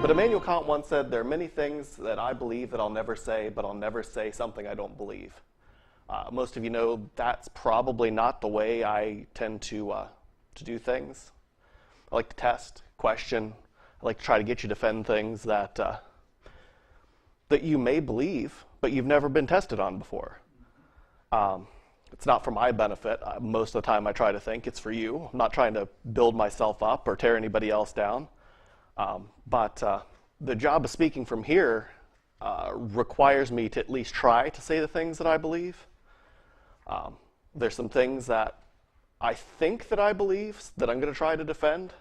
But Immanuel Kant once said, there are many things that I believe that I'll never say, but I'll never say something I don't believe. Most of you know that's probably not the way I tend to do things. I like to test, question. I like to try to get you to defend things that you may believe, but you've never been tested on before. It's not for my benefit. Most of the time I try to think it's for you. I'm not trying to build myself up or tear anybody else down. But the job of speaking from here requires me to at least try to say the things that I believe. There's some things that I think that I believe that I'm going to try to defend.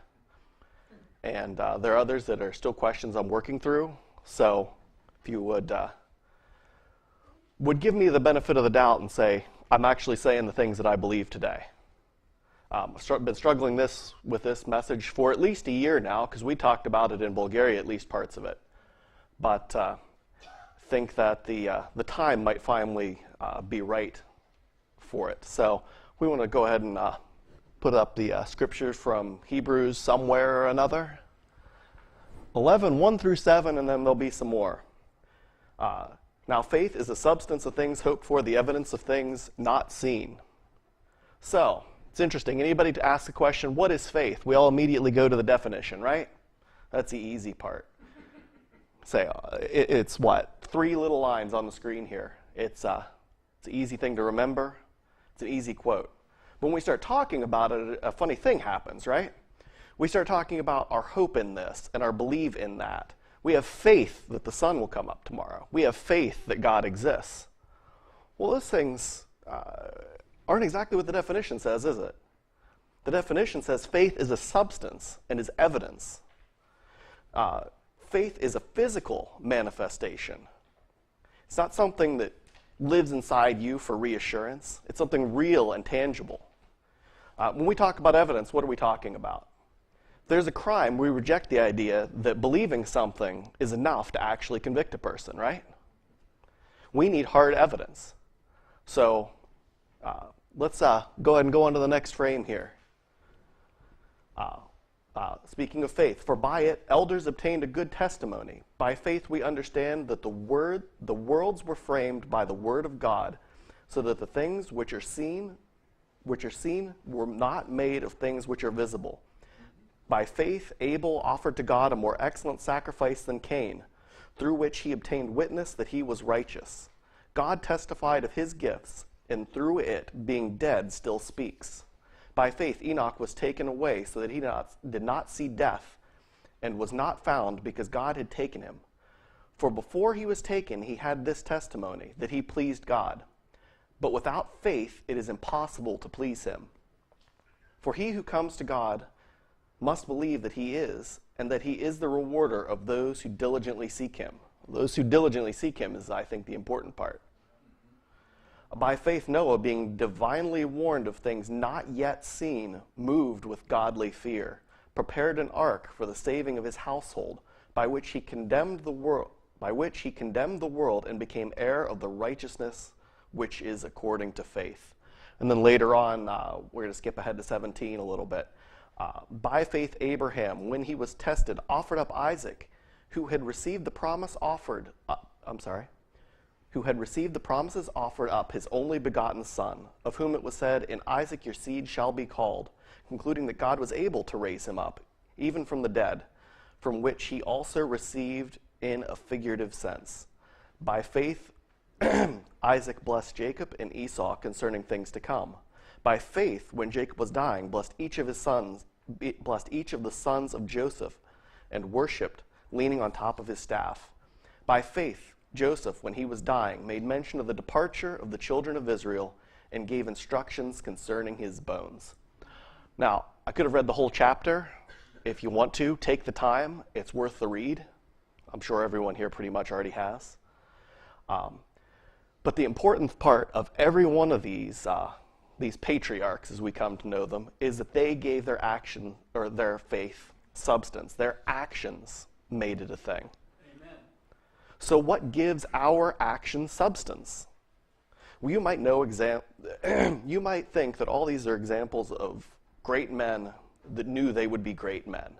And there are others that are still questions I'm working through. So if you would give me the benefit of the doubt and say, I'm actually saying the things that I believe today. I've been struggling with this message for at least a year now, because we talked about it in Bulgaria, at least parts of it. But think that the time might finally be right for it. So we want to go ahead and put up the scriptures from Hebrews somewhere or another. 11, 1 through 7, and then there'll be some more. Now faith is the substance of things hoped for, the evidence of things not seen. So, it's interesting. Anybody to ask the question, what is faith? We all immediately go to the definition, right? That's the easy part. Say, it's what? 3 little lines on the screen here. It's an easy thing to remember. It's an easy quote. When we start talking about it, a funny thing happens, right? We start talking about our hope in this and our belief in that. We have faith that the sun will come up tomorrow. We have faith that God exists. Well, those things aren't exactly what the definition says, is it? The definition says faith is a substance and is evidence. Faith is a physical manifestation. It's not something that lives inside you for reassurance. It's something real and tangible. When we talk about evidence, what are we talking about? If there's a crime, we reject the idea that believing something is enough to actually convict a person, right? We need hard evidence. So let's go ahead and go on to the next frame here. Speaking of faith, for by it elders obtained a good testimony. By faith we understand that the worlds were framed by the word of God, so that the things which are seen were not made of things which are visible. By faith Abel offered to God a more excellent sacrifice than Cain, through which he obtained witness that he was righteous. God testified of his gifts, and through it, being dead, still speaks. By faith Enoch was taken away so that he did not see death, and was not found because God had taken him. For before he was taken, he had this testimony, that he pleased God. But without faith it is impossible to please him. For he who comes to God must believe that he is, and that he is the rewarder of those who diligently seek him. Those who diligently seek him is, I think, the important part. By faith Noah, being divinely warned of things not yet seen, moved with godly fear, prepared an ark for the saving of his household, by which he condemned the world and became heir of the righteousness which is according to faith. And then later on, we're going to skip ahead to 17 a little bit. By faith Abraham, when he was tested, offered up Isaac, who had received the promises offered up his only begotten son, of whom it was said, in Isaac your seed shall be called, concluding that God was able to raise him up, even from the dead, from which he also received in a figurative sense. By faith Isaac blessed Jacob and Esau concerning things to come. By faith, when Jacob was dying, blessed each of the sons of Joseph, and worshipped, leaning on top of his staff. By faith, Joseph, when he was dying, made mention of the departure of the children of Israel, and gave instructions concerning his bones. Now, I could have read the whole chapter. If you want to, take the time. It's worth the read. I'm sure everyone here pretty much already has. But the important part of every one of these patriarchs, as we come to know them, is that they gave their action, or their faith, substance. Their actions made it a thing. Amen. So what gives our action substance? Well, you might you might think that all these are examples of great men that knew they would be great men.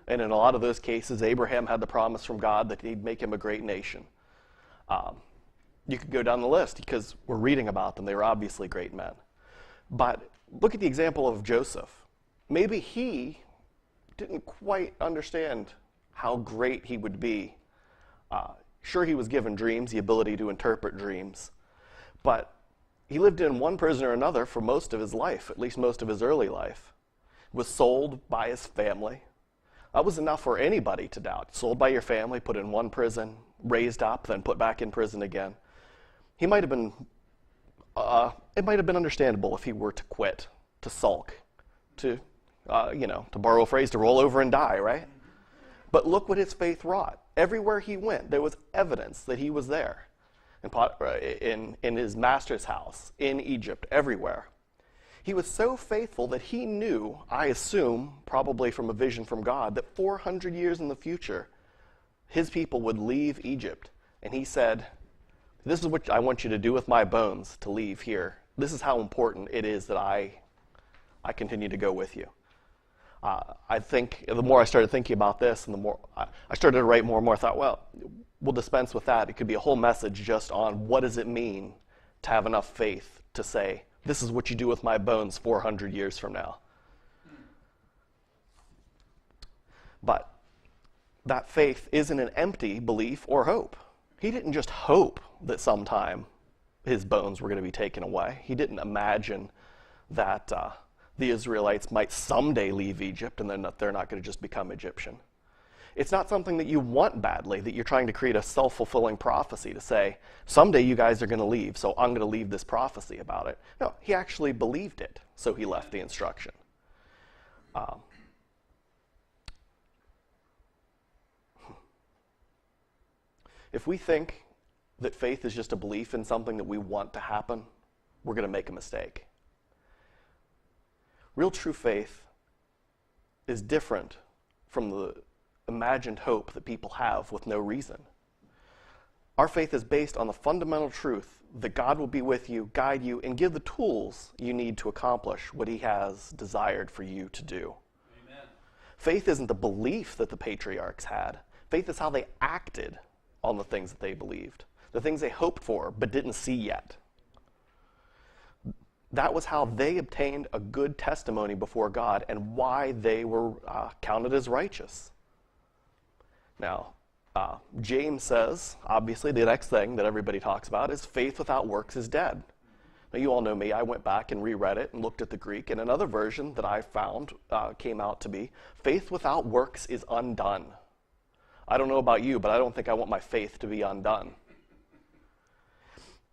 And in a lot of those cases, Abraham had the promise from God that he'd make him a great nation. You could go down the list because we're reading about them. They were obviously great men. But look at the example of Joseph. Maybe he didn't quite understand how great he would be. Sure, he was given dreams, the ability to interpret dreams. But he lived in one prison or another for most of his life, at least most of his early life. Was sold by his family. That was enough for anybody to doubt. Sold by your family, put in one prison, raised up, then put back in prison again. He might have been, it might have been understandable if he were to quit, to sulk, to borrow a phrase, to roll over and die, right? But look what his faith wrought. Everywhere he went, there was evidence that he was there. In his master's house, in Egypt, everywhere. He was so faithful that he knew, I assume, probably from a vision from God, that 400 years in the future, his people would leave Egypt. And he said, this is what I want you to do with my bones to leave here. This is how important it is that I continue to go with you. I think the more I started thinking about this and the more I started to write more and more, I thought, well, we'll dispense with that. It could be a whole message just on what does it mean to have enough faith to say, this is what you do with my bones 400 years from now. But that faith isn't an empty belief or hope. He didn't just hope that sometime his bones were going to be taken away. He didn't imagine that the Israelites might someday leave Egypt and then they're not going to just become Egyptian. It's not something that you want badly, that you're trying to create a self-fulfilling prophecy to say, someday you guys are going to leave, so I'm going to leave this prophecy about it. No, he actually believed it, so he left the instruction. If we think that faith is just a belief in something that we want to happen, we're going to make a mistake. Real true faith is different from the imagined hope that people have with no reason. Our faith is based on the fundamental truth that God will be with you, guide you, and give the tools you need to accomplish what he has desired for you to do. Amen. Faith isn't the belief that the patriarchs had. Faith is how they acted on the things that they believed, the things they hoped for but didn't see yet. That was how they obtained a good testimony before God and why they were counted as righteous. Now, James says, obviously, the next thing that everybody talks about is faith without works is dead. Now, you all know me. I went back and reread it and looked at the Greek, and another version that I found came out to be, faith without works is undone. I don't know about you, but I don't think I want my faith to be undone.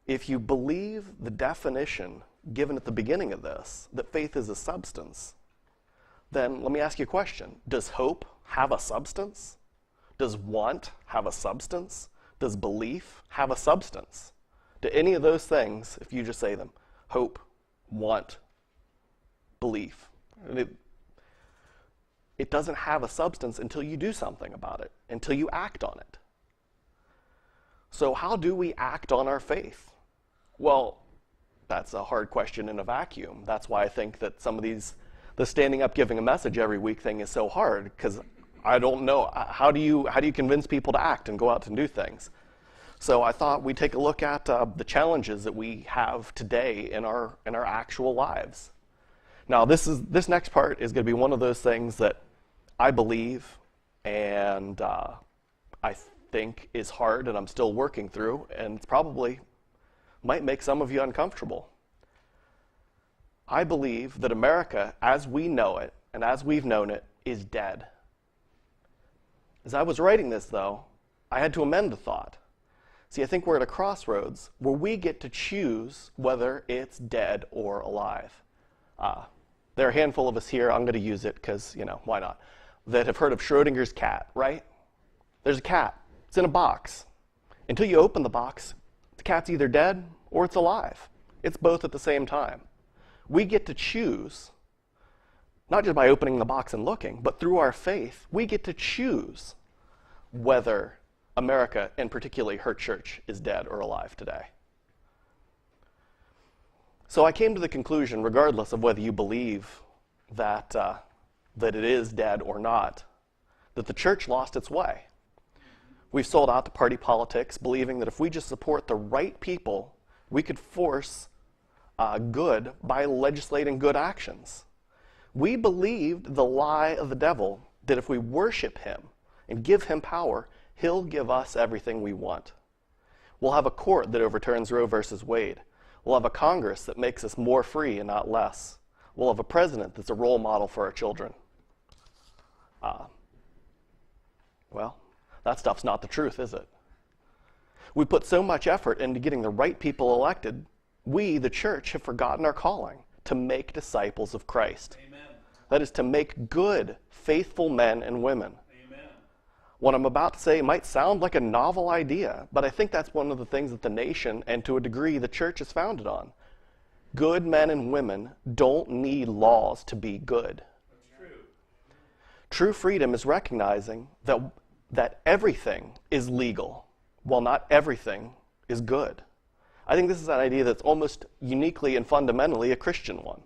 If you believe the definition given at the beginning of this, that faith is a substance, then let me ask you a question. Does hope have a substance? Does want have a substance? Does belief have a substance? Do any of those things, if you just say them, hope, want, belief, it doesn't have a substance until you do something about it, until you act on it. So how do we act on our faith? Well, that's a hard question in a vacuum. That's why I think that some of the standing up giving a message every week thing is so hard, because I don't know, how do you convince people to act and go out and do things? So I thought we'd take a look at the challenges that we have today in our actual lives. Now this next part is going to be one of those things that I believe and I think is hard and I'm still working through, and it's probably might make some of you uncomfortable. I believe that America, as we know it and as we've known it, is dead. As I was writing this, though, I had to amend the thought. See, I think we're at a crossroads where we get to choose whether it's dead or alive. There are a handful of us here, I'm going to use it because, why not, that have heard of Schrodinger's cat, right? There's a cat. It's in a box. Until you open the box, the cat's either dead or it's alive. It's both at the same time. We get to choose, not just by opening the box and looking, but through our faith, we get to choose whether America, and particularly her church, is dead or alive today. So I came to the conclusion, regardless of whether you believe that it is dead or not, that the church lost its way. We've sold out to party politics, believing that if we just support the right people, we could force good by legislating good actions. We believed the lie of the devil that if we worship him and give him power, he'll give us everything we want. We'll have a court that overturns Roe versus Wade. We'll have a Congress that makes us more free and not less. We'll have a president that's a role model for our children. Well, that stuff's not the truth, is it? We put so much effort into getting the right people elected, we, the church, have forgotten our calling to make disciples of Christ. Amen. That is to make good, faithful men and women. Amen. What I'm about to say might sound like a novel idea, but I think that's one of the things that the nation, and to a degree the church, is founded on. Good men and women don't need laws to be good. That's true. True freedom is recognizing that everything is legal, while not everything is good. I think this is an idea that's almost uniquely and fundamentally a Christian one.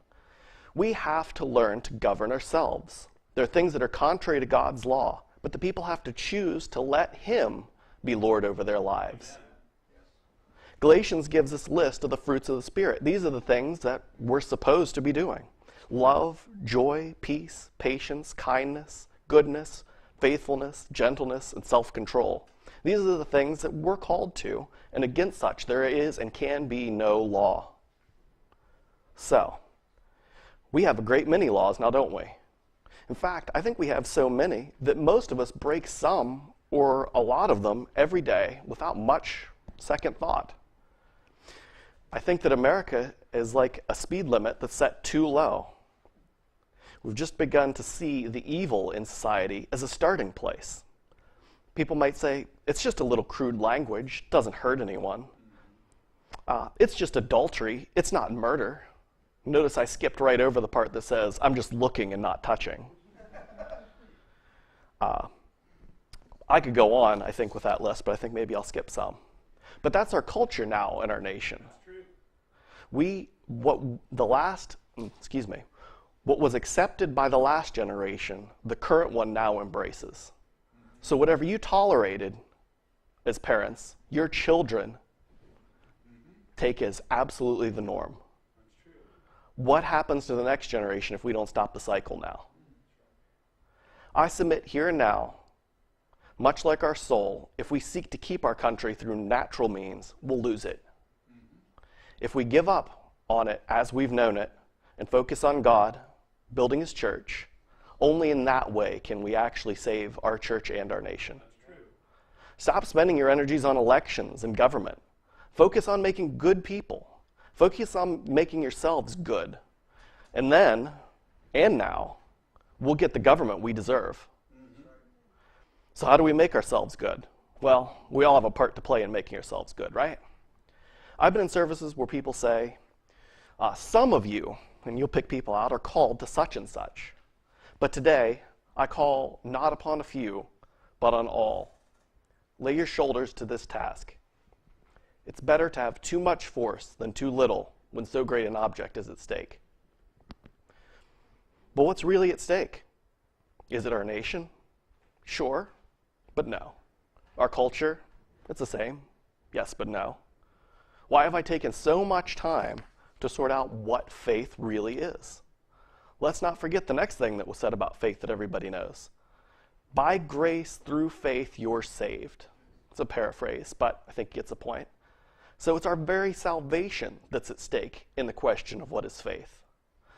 We have to learn to govern ourselves. There are things that are contrary to God's law, but the people have to choose to let him be Lord over their lives. Galatians gives us a list of the fruits of the Spirit. These are the things that we're supposed to be doing. Love, joy, peace, patience, kindness, goodness, faithfulness, gentleness, and self-control. These are the things that we're called to, and against such there is and can be no law. So, we have a great many laws now, don't we? In fact, I think we have so many that most of us break some or a lot of them every day without much second thought. I think that America is like a speed limit that's set too low. We've just begun to see the evil in society as a starting place. People might say, it's just a little crude language, doesn't hurt anyone. It's just adultery, it's not murder. Notice I skipped right over the part that says, I'm just looking and not touching. I could go on, I think, with that list, but I think maybe I'll skip some. But that's our culture now in our nation. What was accepted by the last generation, the current one now embraces. So whatever you tolerated as parents, your children take as absolutely the norm. What happens to the next generation if we don't stop the cycle now? I submit here and now, much like our soul, if we seek to keep our country through natural means, we'll lose it. If we give up on it as we've known it and focus on God, building his church, only in that way can we actually save our church and our nation. Stop spending your energies on elections and government. Focus on making good people. Focus on making yourselves good. And then, and now, we'll get the government we deserve. So how do we make ourselves good? Well, we all have a part to play in making ourselves good, right? I've been in services where people say, some of you, and you'll pick people out, are called to such and such. But today, I call not upon a few, but on all. Lay your shoulders to this task. It's better to have too much force than too little when so great an object is at stake. But what's really at stake? Is it our nation? Sure, but no. Our culture? It's the same. Yes, but no. Why have I taken so much time to sort out what faith really is? Let's not forget the next thing that was said about faith that everybody knows. By grace through faith you're saved. It's a paraphrase, but I think it gets the point. So it's our very salvation that's at stake in the question of what is faith.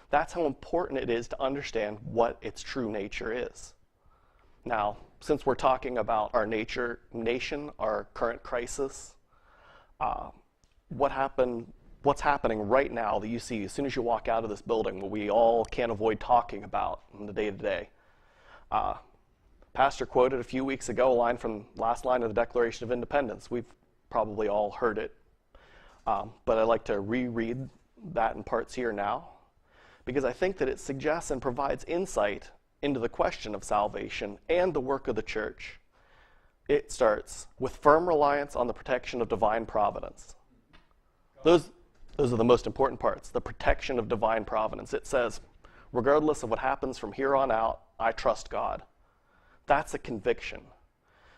That's how important it is to understand what its true nature is. Now, since we're talking about our nation, our current crisis, what's happening right now that you see as soon as you walk out of this building, what we all can't avoid talking about in the day-to-day. Pastor quoted a few weeks ago a line from last line of the Declaration of Independence. We've probably all heard it, but I'd like to reread that in parts here now, because I think that it suggests and provides insight into the question of salvation and the work of the church. It starts with firm reliance on the protection of divine providence. Those are the most important parts, the protection of divine providence. It says, regardless of what happens from here on out, I trust God. That's a conviction.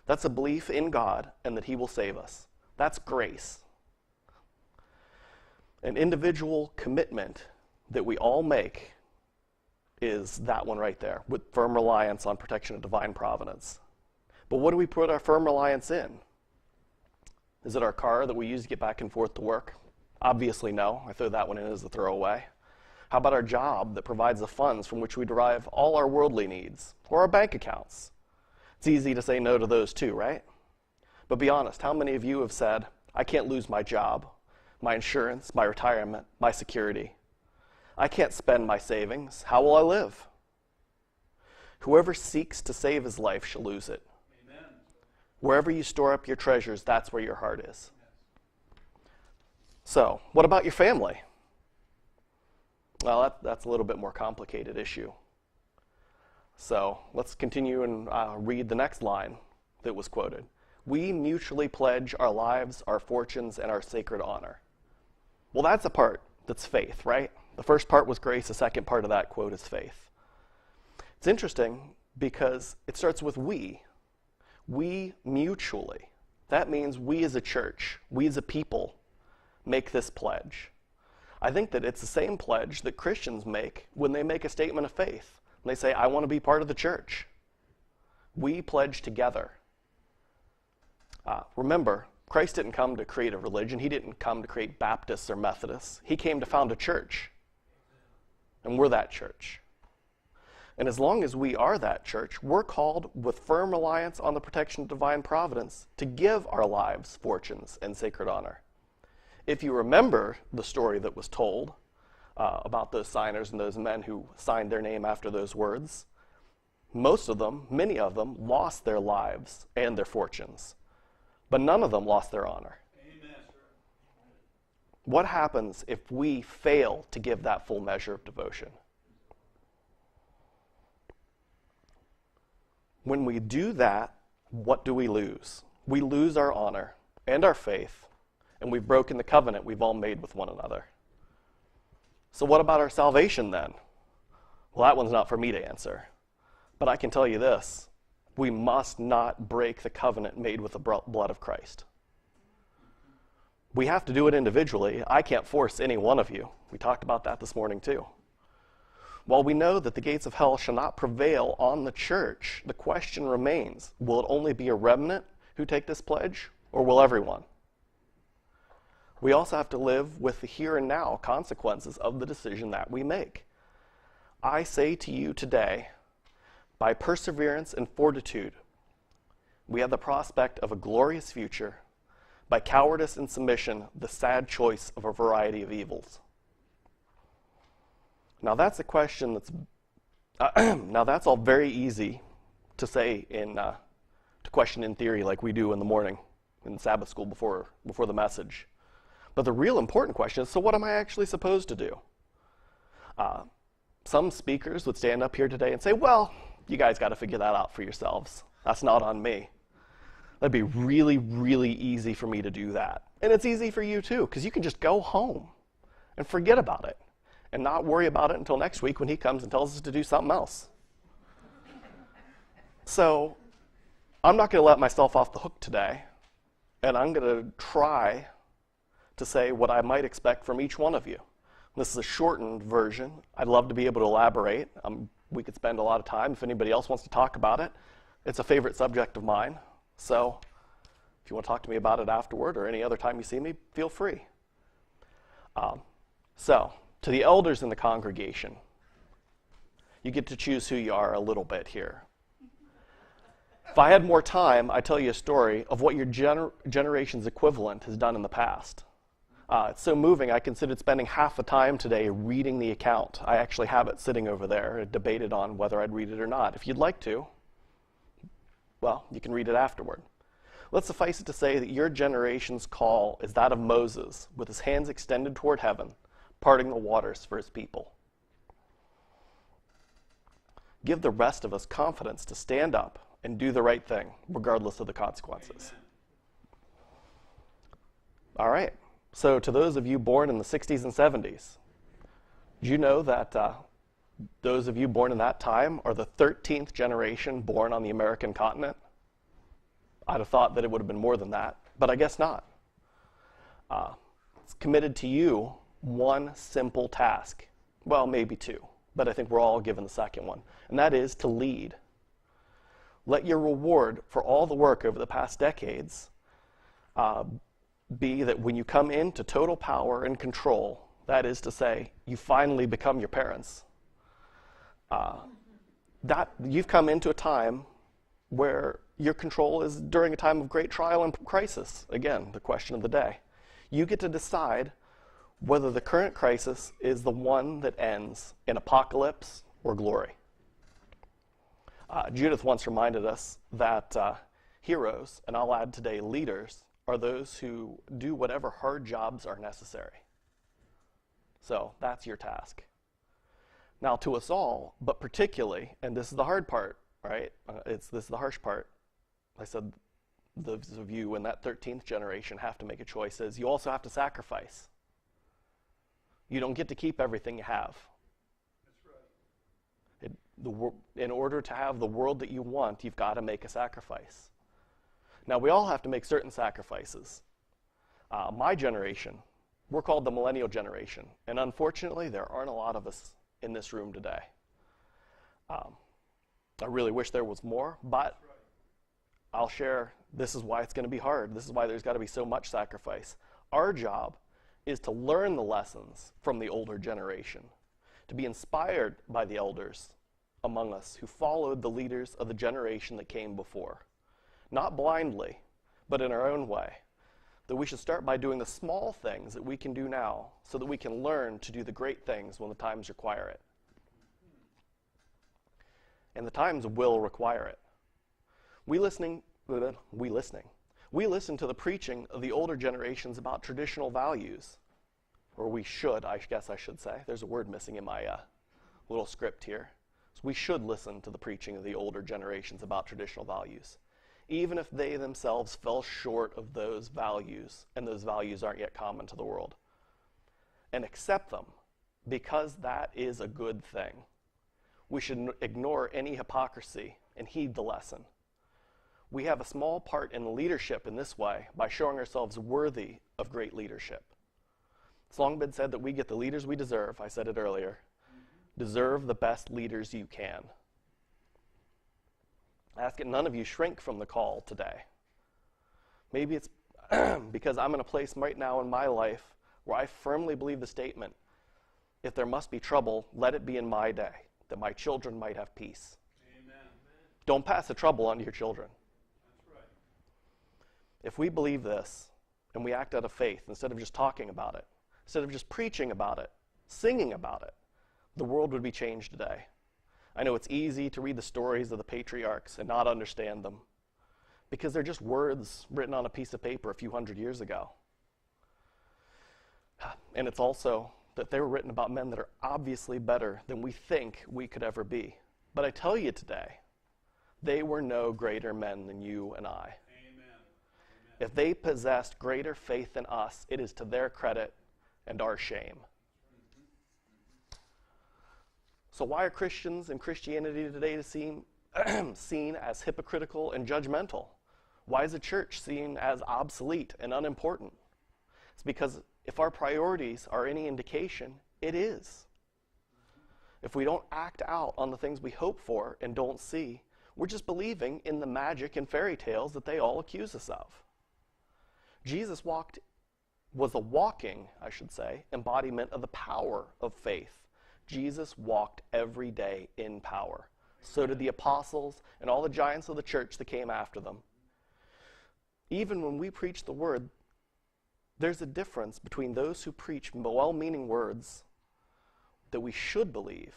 That's a belief in God and that he will save us. That's grace. An individual commitment that we all make is that one right there, with firm reliance on protection of divine providence. But what do we put our firm reliance in? Is it our car that we use to get back and forth to work? Obviously no. I throw that one in as a throwaway. How about our job that provides the funds from which we derive all our worldly needs, or our bank accounts? It's easy to say no to those too, right? But be honest, how many of you have said, I can't lose my job, my insurance, my retirement, my security? I can't spend my savings. How will I live? Whoever seeks to save his life shall lose it. Amen. Wherever you store up your treasures, that's where your heart is. So, what about your family? Well, that's a little bit more complicated issue. So, let's continue and read the next line that was quoted. We mutually pledge our lives, our fortunes, and our sacred honor. Well, that's a part that's faith, right? The first part was grace. The second part of that quote is faith. It's interesting because it starts with we. We mutually. That means we as a church, we as a people, make this pledge. I think that it's the same pledge that Christians make when they make a statement of faith. When they say, I want to be part of the church. We pledge together. Remember, Christ didn't come to create a religion. He didn't come to create Baptists or Methodists. He came to found a church. And we're that church. And as long as we are that church, we're called with firm reliance on the protection of divine providence to give our lives, fortunes, and sacred honor. If you remember the story that was told about those signers and those men who signed their name after those words, most of them, many of them, lost their lives and their fortunes. But none of them lost their honor. Amen. What happens if we fail to give that full measure of devotion? When we do that, what do we lose? We lose our honor and our faith, and we've broken the covenant we've all made with one another. So what about our salvation then? Well, that one's not for me to answer. But I can tell you this. We must not break the covenant made with the blood of Christ. We have to do it individually. I can't force any one of you. We talked about that this morning too. While we know that the gates of hell shall not prevail on the church, the question remains, will it only be a remnant who take this pledge, or will everyone? We also have to live with the here and now consequences of the decision that we make. I say to you today, by perseverance and fortitude, we have the prospect of a glorious future. By cowardice and submission, the sad choice of a variety of evils. Now that's a question that's, now that's all very easy to say to question in theory like we do in the morning in Sabbath school before the message. But the real important question is, so what am I actually supposed to do? Some speakers would stand up here today and say, well, you guys got to figure that out for yourselves. That's not on me. That'd be really, really easy for me to do that. And it's easy for you too, because you can just go home and forget about it and not worry about it until next week when he comes and tells us to do something else. So I'm not going to let myself off the hook today, and I'm going to try to say what I might expect from each one of you. This is a shortened version. I'd love to be able to elaborate. We could spend a lot of time if anybody else wants to talk about it. It's a favorite subject of mine. So if you want to talk to me about it afterward or any other time you see me, feel free. So to the elders in the congregation, you get to choose who you are a little bit here. If I had more time, I'd tell you a story of what your generation's equivalent has done in the past. It's so moving, I considered spending half the time today reading the account. I actually have it sitting over there. I debated on whether I'd read it or not. If you'd like to, well, you can read it afterward. Let's suffice it to say that your generation's call is that of Moses, with his hands extended toward heaven, parting the waters for his people. Give the rest of us confidence to stand up and do the right thing, regardless of the consequences. All right. So to those of you born in the 60s and 70s, do you know that those of you born in that time are the 13th generation born on the American continent. I'd have thought that it would have been more than that, but I guess not. It's committed to you one simple task. Well, maybe two, but I think we're all given the second one, and that is to lead. Let your reward for all the work over the past decades be that when you come into total power and control, that is to say, you finally become your parents, that you've come into a time where your control is during a time of great trial and crisis. Again, the question of the day. You get to decide whether the current crisis is the one that ends in apocalypse or glory. Judith once reminded us that heroes, and I'll add today leaders, are those who do whatever hard jobs are necessary. So that's your task. Now to us all, but particularly, and this is the hard part, right? This is the harsh part. I said those of you in that 13th generation have to make a choice. Is you also have to sacrifice. You don't get to keep everything you have. That's right. In order to have the world that you want, you've got to make a sacrifice. Now, we all have to make certain sacrifices. My generation, we're called the millennial generation, and unfortunately, there aren't a lot of us in this room today. I really wish there was more, but I'll share, this is why it's going to be hard. This is why there's got to be so much sacrifice. Our job is to learn the lessons from the older generation, to be inspired by the elders among us who followed the leaders of the generation that came before. Not blindly, but in our own way. That we should start by doing the small things that we can do now so that we can learn to do the great things when the times require it. And the times will require it. We listen to the preaching of the older generations about traditional values. Or we should, I guess I should say. There's a word missing in my little script here. So we should listen to the preaching of the older generations about traditional values, even if they themselves fell short of those values, and those values aren't yet common to the world. And accept them, because that is a good thing. We should ignore any hypocrisy and heed the lesson. We have a small part in leadership in this way by showing ourselves worthy of great leadership. It's long been said that we get the leaders we deserve. I said it earlier. Deserve the best leaders you can. I ask that none of you shrink from the call today. Maybe it's because I'm in a place right now in my life where I firmly believe the statement, if there must be trouble, let it be in my day, that my children might have peace. Amen. Don't pass the trouble on to your children. That's right. If we believe this and we act out of faith instead of just talking about it, instead of just preaching about it, singing about it, the world would be changed today. I know it's easy to read the stories of the patriarchs and not understand them because they're just words written on a piece of paper a few hundred years ago. And it's also that they were written about men that are obviously better than we think we could ever be. But I tell you today, they were no greater men than you and I. Amen. If they possessed greater faith than us, it is to their credit and our shame. So why are Christians and Christianity today seen as hypocritical and judgmental? Why is the church seen as obsolete and unimportant? It's because if our priorities are any indication, it is. If we don't act out on the things we hope for and don't see, we're just believing in the magic and fairy tales that they all accuse us of. Jesus was a walking, I should say, embodiment of the power of faith. Jesus walked every day in power. So did the apostles and all the giants of the church that came after them. Even when we preach the word, there's a difference between those who preach well-meaning words that we should believe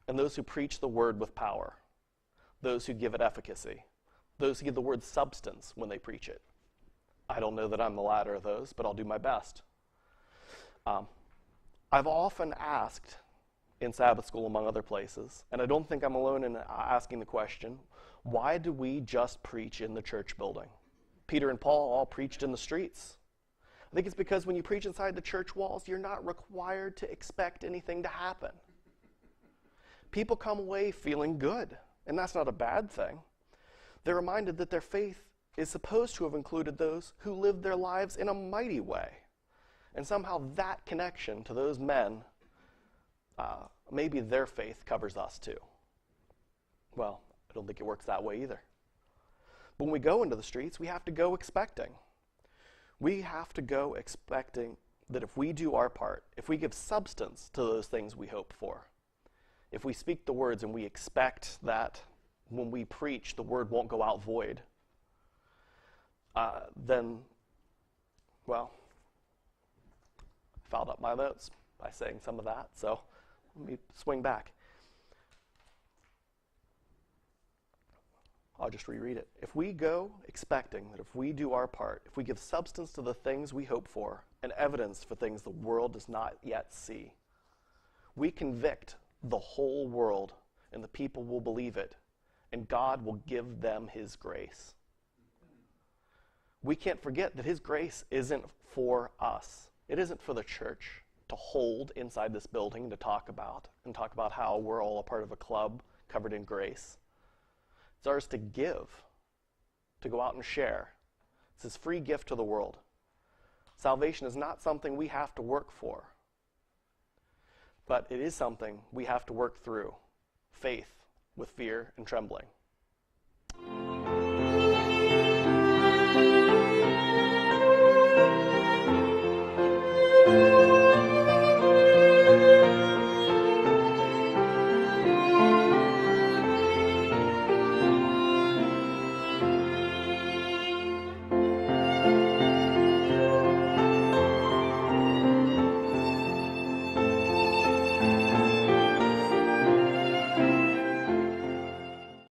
and those who preach the word with power, those who give it efficacy, those who give the word substance when they preach it. I don't know that I'm the latter of those, but I'll do my best. I've often asked in Sabbath school, among other places, and I don't think I'm alone in asking the question, why do we just preach in the church building? Peter and Paul all preached in the streets. I think it's because when you preach inside the church walls, you're not required to expect anything to happen. people come away feeling good, and that's not a bad thing. They're reminded that their faith is supposed to have included those who lived their lives in a mighty way. And somehow that connection to those men, maybe their faith covers us too. Well, I don't think it works that way either. But when we go into the streets, we have to go expecting. We have to go expecting that if we do our part, if we give substance to those things we hope for, if we speak the words and we expect that when we preach, the word won't go out void, then, well, I fouled up my notes by saying some of that, so let me swing back. I'll just reread it. If we go expecting that if we do our part, if we give substance to the things we hope for and evidence for things the world does not yet see, we convict the whole world and the people will believe it, and God will give them his grace. We can't forget that his grace isn't for us. It isn't for the church to hold inside this building to talk about how we're all a part of a club covered in grace. It's ours to give, to go out and share. It's his free gift to the world. Salvation is not something we have to work for, but it is something we have to work through. Faith with fear and trembling.